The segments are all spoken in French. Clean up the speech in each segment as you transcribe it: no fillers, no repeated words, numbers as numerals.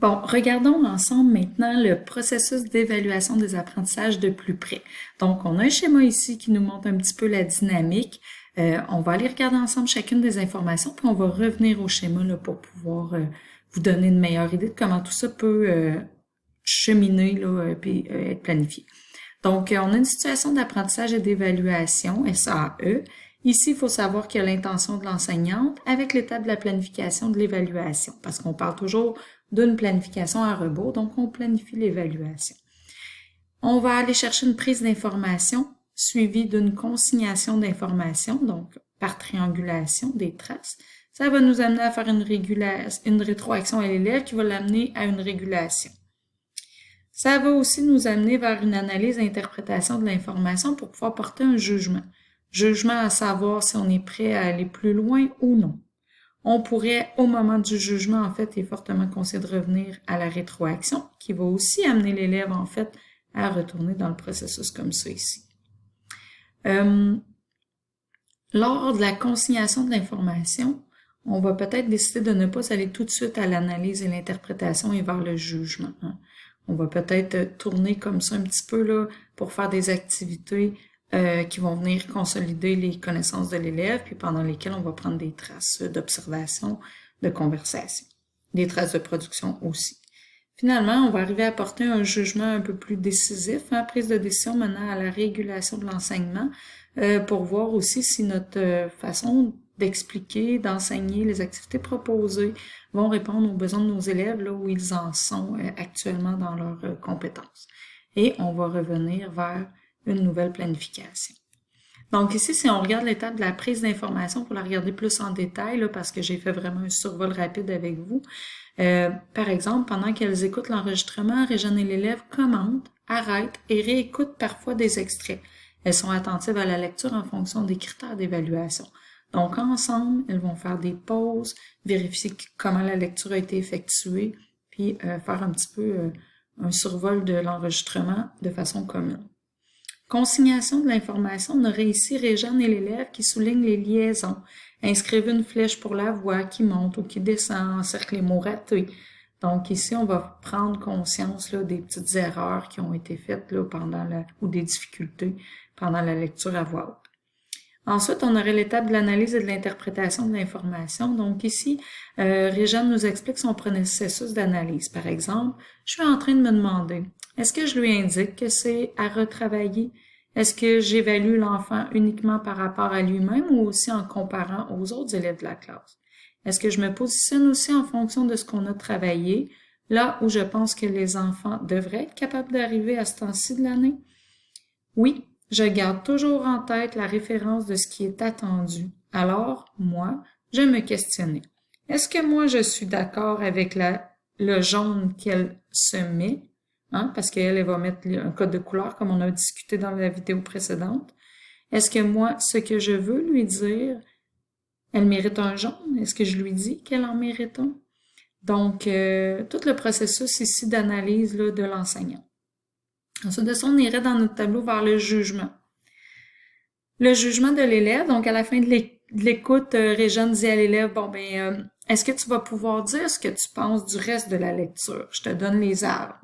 Bon, regardons ensemble maintenant le processus d'évaluation des apprentissages de plus près. Donc, on a un schéma ici qui nous montre un petit peu la dynamique. On va aller regarder ensemble chacune des informations, puis on va revenir au schéma là, pour pouvoir vous donner une meilleure idée de comment tout ça peut cheminer là, puis être planifié. Donc, on a une situation d'apprentissage et d'évaluation, SAE. Ici, il faut savoir qu'il y a l'intention de l'enseignante avec l'étape de la planification de l'évaluation, parce qu'on parle toujours d'une planification à rebours, donc on planifie l'évaluation. On va aller chercher une prise d'information suivie d'une consignation d'informations, donc par triangulation des traces. Ça va nous amener à faire une rétroaction à l'élève qui va l'amener à une régulation. Ça va aussi nous amener vers une analyse et interprétation de l'information pour pouvoir porter un jugement. Jugement à savoir si on est prêt à aller plus loin ou non. On pourrait, au moment du jugement, en fait, est fortement conseillé de revenir à la rétroaction, qui va aussi amener l'élève, en fait, à retourner dans le processus comme ça ici. Lors de la consignation de l'information, on va peut-être décider de ne pas aller tout de suite à l'analyse et l'interprétation et vers le jugement. On va peut-être tourner comme ça un petit peu là pour faire des activités qui vont venir consolider les connaissances de l'élève, puis pendant lesquelles on va prendre des traces d'observation, de conversation, des traces de production aussi. Finalement, on va arriver à porter un jugement un peu plus décisif, prise de décision menant à la régulation de l'enseignement, pour voir aussi si notre façon d'expliquer, d'enseigner les activités proposées vont répondre aux besoins de nos élèves là où ils en sont actuellement dans leurs compétences. Et on va revenir vers une nouvelle planification. Donc ici, si on regarde l'étape de la prise d'information, pour la regarder plus en détail, là, parce que j'ai fait vraiment un survol rapide avec vous, par exemple, pendant qu'elles écoutent l'enregistrement, Réjeanne et l'élève commentent, arrêtent et réécoutent parfois des extraits. Elles sont attentives à la lecture en fonction des critères d'évaluation. Donc ensemble, elles vont faire des pauses, vérifier comment la lecture a été effectuée, puis faire un petit peu un survol de l'enregistrement de façon commune. Consignation de l'information, on aurait ici Réjeanne et l'élève qui soulignent les liaisons, inscrivent une flèche pour la voix qui monte ou qui descend, encercle les mots ratés. Donc ici, on va prendre conscience là, des petites erreurs qui ont été faites là, ou des difficultés pendant la lecture à voix haute. Ensuite, on aurait l'étape de l'analyse et de l'interprétation de l'information. Donc ici, Réjeanne nous explique son processus d'analyse. Par exemple, je suis en train de me demander, est-ce que je lui indique que c'est à retravailler? Est-ce que j'évalue l'enfant uniquement par rapport à lui-même ou aussi en comparant aux autres élèves de la classe? Est-ce que je me positionne aussi en fonction de ce qu'on a travaillé, là où je pense que les enfants devraient être capables d'arriver à ce temps-ci de l'année? Oui, je garde toujours en tête la référence de ce qui est attendu. Alors, moi, je me questionnais. Est-ce que moi, je suis d'accord avec le jaune qu'elle se met? Parce qu'elle va mettre un code de couleur comme on a discuté dans la vidéo précédente. Est-ce que moi, ce que je veux lui dire, elle mérite un jaune? Est-ce que je lui dis qu'elle en mérite un? Donc, tout le processus ici d'analyse de l'enseignant. Ensuite de ça, on irait dans notre tableau vers le jugement. Le jugement de l'élève, donc à la fin de l'écoute, Réjeanne dit à l'élève, est-ce que tu vas pouvoir dire ce que tu penses du reste de la lecture? Je te donne les arbres.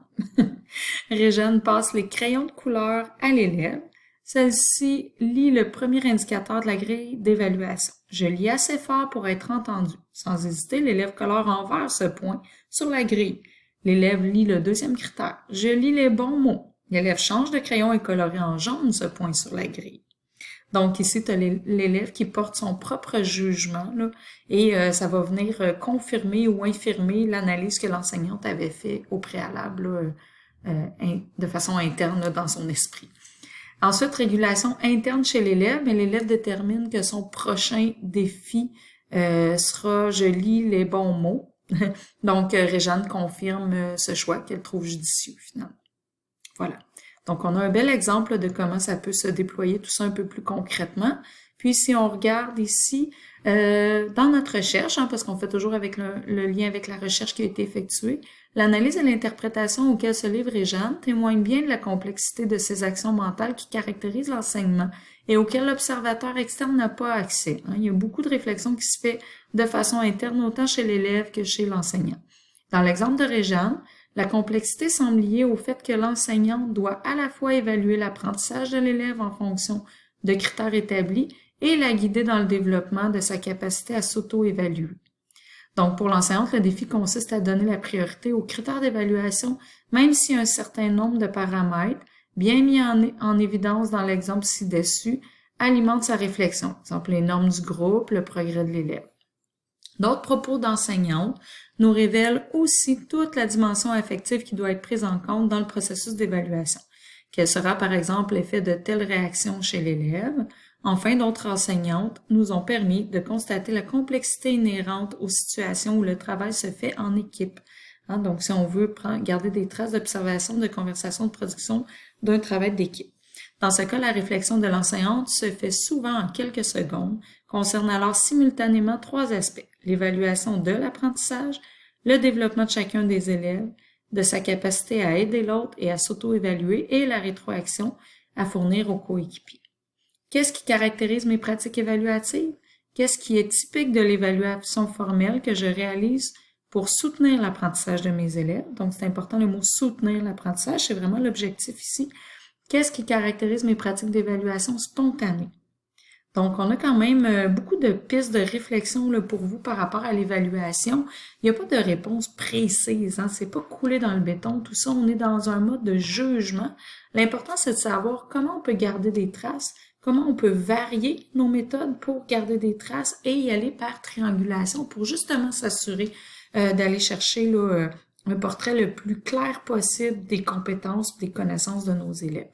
Réjeanne passe les crayons de couleur à l'élève. Celle-ci lit le premier indicateur de la grille d'évaluation. Je lis assez fort pour être entendu. Sans hésiter, l'élève colore en vert ce point sur la grille. L'élève lit le deuxième critère. Je lis les bons mots. L'élève change de crayon et coloré en jaune ce point sur la grille. Donc ici, tu as l'élève qui porte son propre jugement là, et ça va venir confirmer ou infirmer l'analyse que l'enseignante avait fait au préalable de façon interne là, dans son esprit. Ensuite, régulation interne chez l'élève, mais l'élève détermine que son prochain défi sera « je lis les bons mots ». Donc, Réjeanne confirme ce choix qu'elle trouve judicieux finalement. Voilà. Donc, on a un bel exemple de comment ça peut se déployer tout ça un peu plus concrètement. Puis, si on regarde ici, dans notre recherche, parce qu'on fait toujours avec le lien avec la recherche qui a été effectuée, l'analyse et l'interprétation auxquelles se livre Réjeanne témoignent bien de la complexité de ces actions mentales qui caractérisent l'enseignement et auxquelles l'observateur externe n'a pas accès. Il y a beaucoup de réflexion qui se fait de façon interne, autant chez l'élève que chez l'enseignant. Dans l'exemple de Réjeanne, la complexité semble liée au fait que l'enseignant doit à la fois évaluer l'apprentissage de l'élève en fonction de critères établis et la guider dans le développement de sa capacité à s'auto-évaluer. Donc, pour l'enseignante, le défi consiste à donner la priorité aux critères d'évaluation, même si un certain nombre de paramètres, bien mis en évidence dans l'exemple ci-dessus, alimentent sa réflexion. Par exemple, les normes du groupe, le progrès de l'élève. D'autres propos d'enseignante nous révèlent aussi toute la dimension affective qui doit être prise en compte dans le processus d'évaluation. Quel sera par exemple l'effet de telle réaction chez l'élève? Enfin, d'autres enseignantes nous ont permis de constater la complexité inhérente aux situations où le travail se fait en équipe. Donc, si on veut garder des traces d'observation, de conversation, de production d'un travail d'équipe. Dans ce cas, la réflexion de l'enseignante se fait souvent en quelques secondes, concerne alors simultanément 3 aspects: l'évaluation de l'apprentissage, le développement de chacun des élèves, de sa capacité à aider l'autre et à s'auto-évaluer, et la rétroaction à fournir aux coéquipiers. Qu'est-ce qui caractérise mes pratiques évaluatives? Qu'est-ce qui est typique de l'évaluation formelle que je réalise pour soutenir l'apprentissage de mes élèves? Donc, c'est important le mot « soutenir l'apprentissage », c'est vraiment l'objectif ici. Qu'est-ce qui caractérise mes pratiques d'évaluation spontanée? Donc, on a quand même beaucoup de pistes de réflexion là, pour vous par rapport à l'évaluation. Il n'y a pas de réponse précise, c'est pas coulé dans le béton, tout ça, on est dans un mode de jugement. L'important, c'est de savoir comment on peut garder des traces, comment on peut varier nos méthodes pour garder des traces et y aller par triangulation pour justement s'assurer d'aller chercher là, un portrait le plus clair possible des compétences, des connaissances de nos élèves.